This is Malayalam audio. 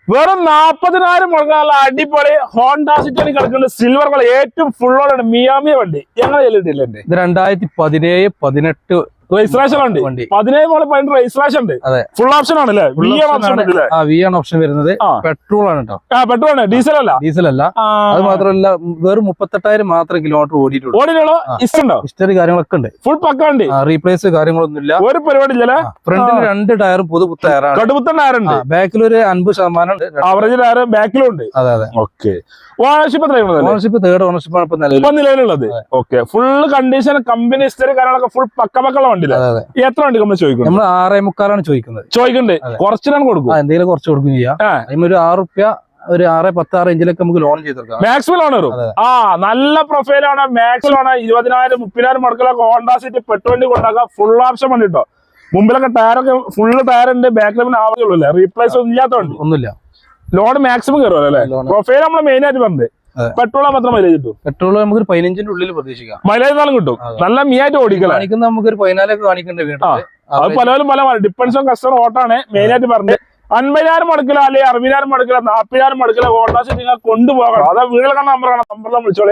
വെറും 40,000 മുടങ്ങാനുള്ള അടിപൊളി ഹോണ്ട സിറ്റി കിടക്കുന്ന സിൽവർ കളർ ഏറ്റവും ഫുള്ളോടാണ് മിയാമി വണ്ടി ഞങ്ങൾ ചെല്ലിട്ടില്ല. ഇത് 2017-18 രജിസ്ട്രേഷൻ ഉണ്ട്. 17 രജിസ്ട്രേഷൻ ഉണ്ട്. ഫുൾ ഓപ്ഷൻ ആണല്ലേ? ഓപ്ഷൻ വരുന്നത് പെട്രോൾ ആണ് കേട്ടോ. പെട്രോൾ ആണ്, ഡീസൽ അല്ല. ഡീസൽ അല്ല. അത് മാത്രമല്ല വെറും 38,000 മാത്രം കിലോമീറ്റർ ഓടിയിട്ടുള്ളൂ. ഹിസ്റ്ററി കാര്യങ്ങളൊക്കെ ഉണ്ട്. ഫുൾ പക്ക ഉണ്ട്. റീപ്ലേസ് കാര്യങ്ങളൊന്നും ഇല്ല. ഒരു പരിപാടി ഇല്ല. ഫ്രണ്ടിൽ 2 ടയറും പുതുപുത്ത ടയറാണ്. കടുപ്പുത്തൻ ടയറുണ്ട്. ബാക്കിൽ ഒരു 50% ഉണ്ട്. ആവറേജ് ടയർ ബാക്കിലും ഉണ്ട്. അതെ. Okay. Ownership ownership third ownership ആണ് ഇപ്പൊ നിലവിലുള്ളത്. Okay. Full condition company history കാര്യങ്ങളൊക്കെ ഫുൾ പക്കപക്കുള്ള വണ്ടി. എത്ര വണ്ടി നമ്മൾ ചോദിക്കും? നമ്മൾ 6,45 ചോദിക്കണ്ടേ? കുറച്ചിടാൻ കൊടുക്കും. എന്തെങ്കിലും കുറച്ച് കൊടുക്കും ചെയ്യാം. അതിന് ₹6 ഒരു 6-10 ആ റേഞ്ചിലൊക്കെ നമുക്ക് ലോൺ ചെയ്തെടുക്കാം. മാക്സിമം ലോൺ വരും. നല്ല പ്രൊഫൈലാണ്. മാക്സിമം ആണ്. 20,000-30,000 മുടക്കിലൊക്കെ ഹോണ്ട സിറ്റി പെട്രോളിന്റെ കൊണ്ടാക്കാം. ഫുൾ ഓപ്ഷൻ വണ്ടി കേട്ടോ. മുമ്പിലൊക്കെ ടയറൊക്കെ ഫുള്ള് ടയറുണ്ട്. ബാക്കിൽ ആവശ്യമുള്ളൂ. റീപ്ലേസ് ഒന്നും ഇല്ലാത്തതുണ്ട്. ഒന്നുമില്ല. ലോൺ മാക്സിമം കയറുമല്ലോ അല്ലെ? പ്രൊഫൈൽ നമ്മൾ മെയിൻ ആയിട്ട് പറഞ്ഞത്. പെട്രോൾ മാത്രം മൈലേജ് കിട്ടും. പെട്രോൾ നമുക്ക് 15-ന്റെ ഉള്ളിൽ പ്രതീക്ഷിക്കാം. മൈലേജ് നാളും കിട്ടും. നല്ല മീയായിട്ട് ഓടിക്കണം. നമുക്ക് ഒരു 14 ഒക്കെ കാണിക്കേണ്ടി വരും. അത് പലരും പല ഡിപ്പെൻസ് ഓൺ കസ്റ്റമർ ഓട്ടാണ് മെയിൻ ആയിട്ട് പറഞ്ഞത്. 50,000 മുടക്കില്ല അല്ലെങ്കിൽ 60,000 മുടക്കില്ല 40,000 മുടക്കില്ല ഹോണ്ട സിറ്റി നിങ്ങൾ കൊണ്ടുപോകണം. അതാ വീടുകൾ നമ്പറാണ്. നമ്പറിൽ വിളിച്ചോളി.